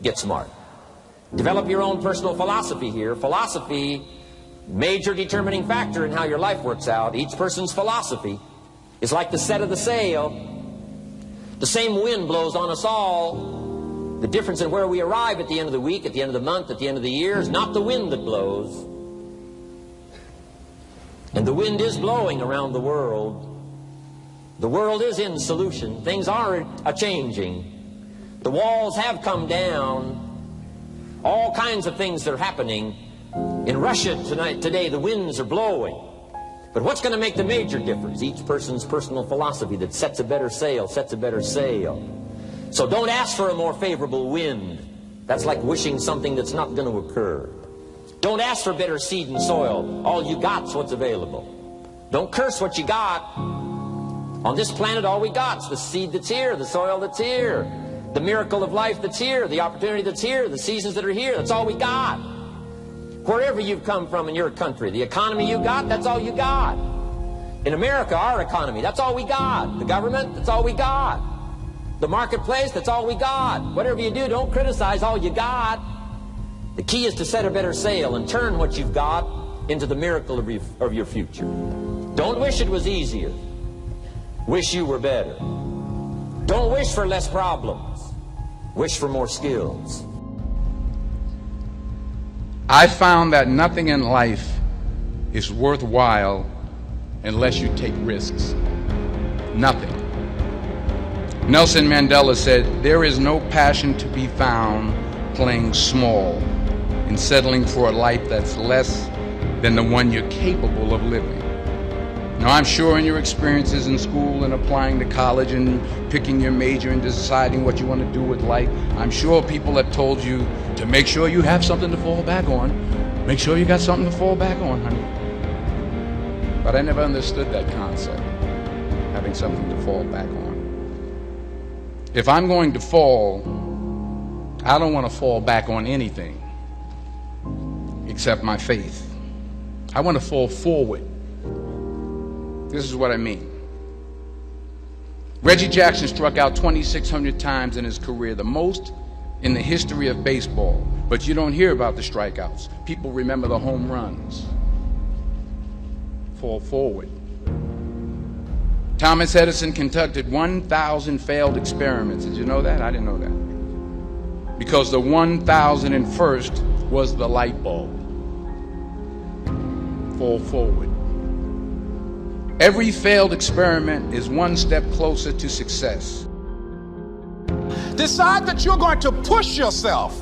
get smart. Develop your own personal philosophy here. Philosophy, major determining factor in how your life works out. Each person's philosophy is like the set of the sail. The same wind blows on us all. The difference in where we arrive at the end of the week, at the end of the month, at the end of the year is not the wind that blows. And the wind is blowing around the world. The world is in solution. Things are a-changing. The walls have come down. All kinds of things are happening. In Russia today, the winds are blowing. But what's going to make the major difference? Each person's personal philosophy that sets a better sail, sets a better sail. So don't ask for a more favorable wind. That's like wishing something that's not going to occur. Don't ask for better seed and soil. All you got's what's available. Don't curse what you got. On this planet, all we got's the seed that's here, the soil that's here, the miracle of life that's here, the opportunity that's here, the seasons that are here. That's all we got. Wherever you've come from in your country, the economy you got, that's all you got. In America, our economy, that's all we got. The government, that's all we got. The marketplace, that's all we got. Whatever you do, don't criticize all you got. The key is to set a better sail and turn what you've got into the miracle of your future. Don't wish it was easier. Wish you were better. Don't wish for less problems. Wish for more skills. I found that nothing in life is worthwhile unless you take risks. Nothing. Nelson Mandela said, "There is no passion to be found playing small and settling for a life that's less than the one you're capable of living." Now, I'm sure in your experiences in school and applying to college and picking your major and deciding what you want to do with life, I'm sure people have told you to make sure you have something to fall back on. Make sure you got something to fall back on, honey. But I never understood that concept, having something to fall back on. If I'm going to fall, I don't want to fall back on anything except my faith. I want to fall forward. This is what I mean. Reggie Jackson struck out 2,600 times in his career, the most in the history of baseball. But you don't hear about the strikeouts. People remember the home runs. Fall forward. Thomas Edison conducted 1,000 failed experiments. Did you know that? I didn't know that. Because the 1,001st was the light bulb. Fall forward. Every failed experiment is one step closer to success. Decide that you're going to push yourself.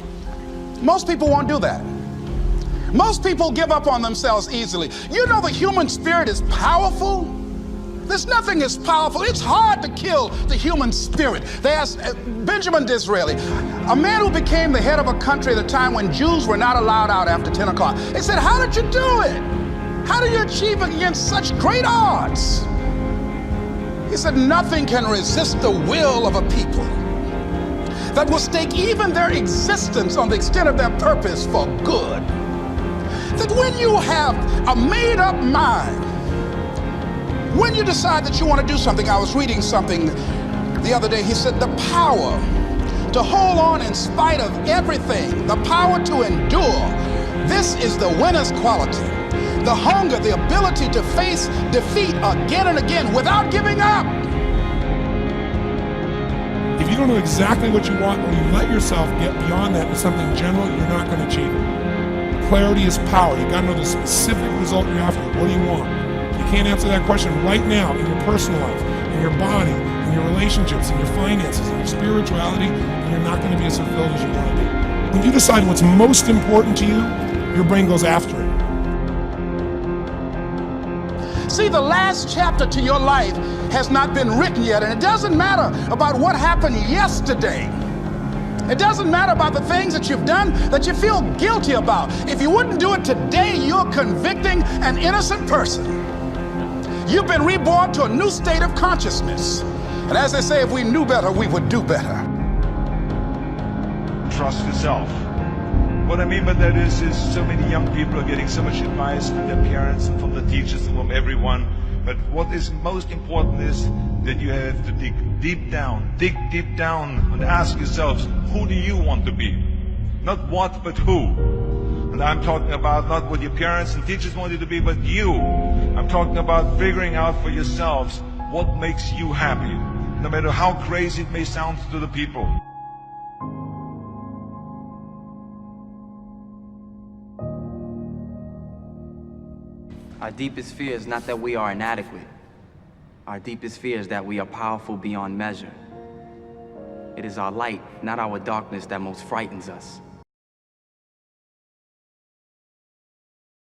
Most people won't do that. Most people give up on themselves easily. You know the human spirit is powerful. There's nothing as powerful. It's hard to kill the human spirit. They asked Benjamin Disraeli, a man who became the head of a country at a time when Jews were not allowed out after 10 o'clock. They said, how did you do it? How do you achieve against such great odds? He said, nothing can resist the will of a people that will stake even their existence on the extent of their purpose for good. That when you have a made-up mind, when you decide that you want to do something, I was reading something the other day, he said the power to hold on in spite of everything, the power to endure, this is the winner's quality. The hunger, the ability to face defeat again and again without giving up. If you don't know exactly what you want, or you let yourself get beyond that to something general, you're not going to achieve it. Clarity is power. You got to know the specific result you're after. What do you want? You can't answer that question right now in your personal life, in your body, in your relationships, in your finances, in your spirituality, and you're not going to be as fulfilled as you want to be. When you decide what's most important to you, your brain goes after it. See, the last chapter to your life has not been written yet, and it doesn't matter about what happened yesterday. It doesn't matter about the things that you've done that you feel guilty about. If you wouldn't do it today, you're convicting an innocent person. You've been reborn to a new state of consciousness. And as they say, if we knew better, we would do better. Trust yourself. What I mean by that is so many young people are getting so much advice from their parents and from the teachers and from everyone. But what is most important is that you have to dig deep down and ask yourselves, who do you want to be? Not what, but who. And I'm talking about not what your parents and teachers want you to be, but you. I'm talking about figuring out for yourselves what makes you happy, no matter how crazy it may sound to the people. Our deepest fear is not that we are inadequate. Our deepest fear is that we are powerful beyond measure. It is our light, not our darkness, that most frightens us.